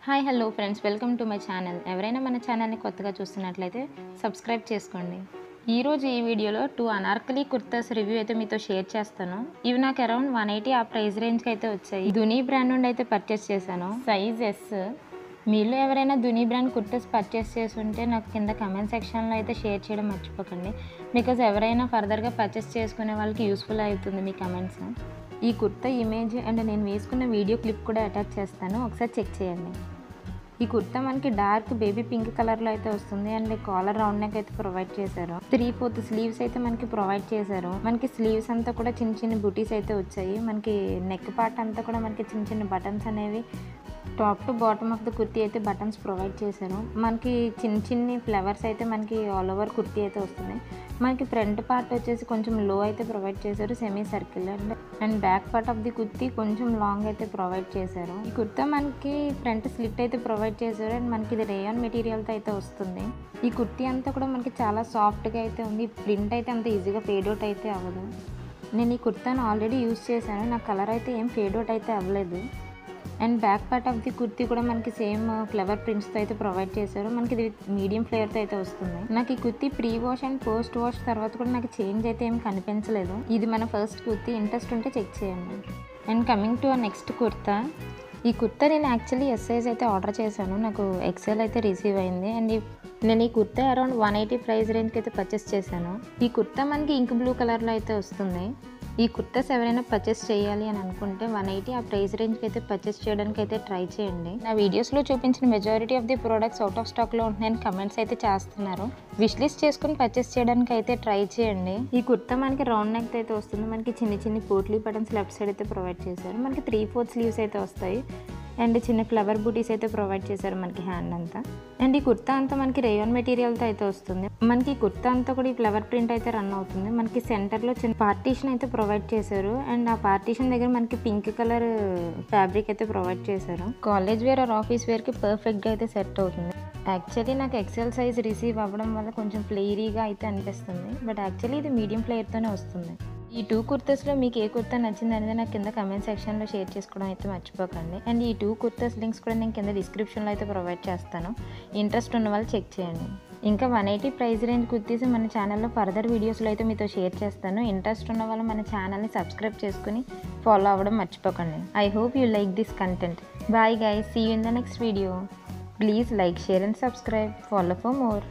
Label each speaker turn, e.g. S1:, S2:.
S1: Hi hello friends, welcome to my channel. ఎవరైనా మన ఛానల్ని కొత్తగా చూస్తున్నట్లయితే సబ్స్క్రైబ్ చేసుకోండి. ఈరోజు ఈ వీడియోలో 2 అనార్కలి కుర్తాస్ రివ్యూ అయితే మీతో షేర్ చేస్తాను. ఇవి నాకు అరౌండ్ 180 ఆ ప్రైస్ రేంజ్కి అయితే వచ్చాయి. దునీ బ్రాండ్ నుండి అయితే పర్చేస్ చేశాను, సైజ్ ఎస్. మీలో ఎవరైనా దునీ బ్రాండ్ కుర్తాస్ పర్చేస్ చేస్తుంటే నాకు కింద కమెంట్ సెక్షన్లో అయితే షేర్ చేయడం మర్చిపోకండి. బికాజ్ ఎవరైనా ఫర్దర్గా పర్చేస్ చేసుకునే వాళ్ళకి యూస్ఫుల్ అవుతుంది మీ కమెంట్స్. ఈ కుర్తా ఇమేజ్ అండ్ నేను వేసుకున్న వీడియో క్లిప్ కూడా అటాచ్ చేస్తాను, ఒకసారి చెక్ చేయండి. ఈ కుర్తా మనకి డార్క్ బేబీ పింక్ కలర్లో అయితే వస్తుంది అండ్ కాలర్ రౌండ్ నెక్ అయితే ప్రొవైడ్ చేశారు. 3/4 స్లీవ్స్ అయితే మనకి ప్రొవైడ్ చేశారు. మనకి స్లీవ్స్ అంతా కూడా చిన్న చిన్న బూటీస్ అయితే వచ్చాయి. మనకి నెక్ పార్ట్ అంతా కూడా మనకి చిన్న చిన్న బటన్స్ అనేవి top to bottom of the kurti అయితే బటన్స్ ప్రొవైడ్ చేశారు. మనకి చిన్న చిన్ని ఫ్లవర్స్ అయితే మనకి ఆల్ ఓవర్ కుర్తీ అయితే వస్తుంది. మనకి ఫ్రంట్ పార్ట్ వచ్చేసి కొంచెం లో అయితే ప్రొవైడ్ చేశారు, semi circle. And back part of the kurti కొంచెం లాంగ్ అయితే ప్రొవైడ్ చేశారు. ఈ కుర్తా మనకి ఫ్రంట్ స్లిట్ అయితే ప్రొవైడ్ చేశారు అండ్ మనకి ఇది రేయాన్ మెటీరియల్తో అయితే వస్తుంది. ఈ కుర్తీ అంతా కూడా మనకి చాలా సాఫ్ట్గా అయితే ఉంది. ప్రింట్ అయితే అంత ఈజీగా ఫేడ్ అవుట్ అయితే అవ్వదు. నేను ఈ కుర్తాను ఆల్రెడీ యూజ్ చేశాను, నా కలర్ అయితే ఏం ఫేడ్ అవుట్ అయితే అవ్వలేదు. And back part of the kurti కూడా మనకి సేమ్ ఫ్లవర్ ప్రింట్స్తో అయితే ప్రొవైడ్ చేశారు. మనకి ఇది మీడియం ఫ్లేవర్తో అయితే వస్తుంది. నాకు ఈ kurti pre wash and post wash తర్వాత కూడా నాకు చేంజ్ అయితే ఏం కనిపించలేదు. ఇది మన ఫస్ట్ కుర్తీ, ఇంట్రెస్ట్ ఉంటే చెక్ చేయండి. And coming to next kurta. ఈ కుర్తా నేను యాక్చువల్లీ ఎస్ సైజ్ అయితే ఆర్డర్ చేశాను, నాకు ఎక్సెల్ అయితే రిసీవ్ అయింది. అండ్ నేను ఈ కుర్తా అరౌండ్ 180 ప్రైస్ రేంజ్కి అయితే పర్చేస్ చేశాను. ఈ కుర్తా మనకి ఇంక్ బ్లూ కలర్లో అయితే వస్తుంది. ఈ కుర్తాస్ ఎవరైనా పర్చేస్ చేయాలి అని అనుకుంటే 180 ఆ ప్రైస్ రేంజ్కి అయితే పర్చేస్ చేయడానికి అయితే ట్రై చేయండి. నా వీడియోస్లో చూపించిన majority of the products out of స్టాక్లో ఉంటున్నాయని కమెంట్స్ అయితే చేస్తున్నారు. విష్ లిస్ట్ చేసుకుని పర్చేస్ చేయడానికి అయితే ట్రై చేయండి. ఈ కుర్తా మనకి రౌండ్ నెక్ అయితే వస్తుంది. మనకి చిన్న చిన్న పోట్లీ బటన్స్ లెఫ్ట్ సైడ్ అయితే ప్రొవైడ్ చేశారు. మనకి 3/4 స్లీవ్స్ అయితే వస్తాయి అండ్ చిన్న ఫ్లవర్ బూటీస్ అయితే ప్రొవైడ్ చేశారు మనకి హ్యాండ్ అంతా. అండ్ ఈ కుర్తా అంతా మనకి రేయాన్ మెటీరియల్తో అయితే వస్తుంది. మనకి ఈ కుర్తా అంతా కూడా ఈ ఫ్లవర్ ప్రింట్ అయితే రన్ అవుతుంది. మనకి సెంటర్లో చిన్న పార్టీషన్ అయితే ప్రొవైడ్ చేశారు అండ్ ఆ పార్టీషన్ దగ్గర మనకి పింక్ కలర్ ఫ్యాబ్రిక్ అయితే ప్రొవైడ్ చేశారు. కాలేజ్ వేర్ ఆర్ ఆఫీస్ వేర్కి పర్ఫెక్ట్గా అయితే సెట్ అవుతుంది. యాక్చువల్లీ నాకు ఎక్సెల్ సైజ్ రిసీవ్ అవ్వడం వల్ల కొంచెం ఫ్లేరీగా అయితే అనిపిస్తుంది, బట్ యాక్చువల్లీ ఇది మీడియం ఫ్లేయర్తోనే వస్తుంది. ఈ 2 కుర్తాస్లో మీకు ఏ కుర్తా నచ్చింది అనేది నాకు కింద కమెంట్ సెక్షన్లో షేర్ చేసుకోవడం అయితే మర్చిపోకండి. అండ్ ఈ 2 కుర్తాస్ లింక్స్ కూడా నేను కింద డిస్క్రిప్షన్లో అయితే ప్రొవైడ్ చేస్తాను, ఇంట్రెస్ట్ ఉన్న వాళ్ళు చెక్ చేయండి. ఇంకా 180 ప్రైస్ రేంజ్ కుర్తీస్ మన ఛానల్లో ఫర్దర్ వీడియోస్లో అయితే మీతో షేర్ చేస్తాను. ఇంట్రెస్ట్ ఉన్న వాళ్ళు మన ఛానల్ని సబ్స్క్రైబ్ చేసుకుని ఫాలో అవ్వడం మర్చిపోకండి. I hope you like this content. Bye guys, see you in the next video. Please like, share and subscribe. Follow for more.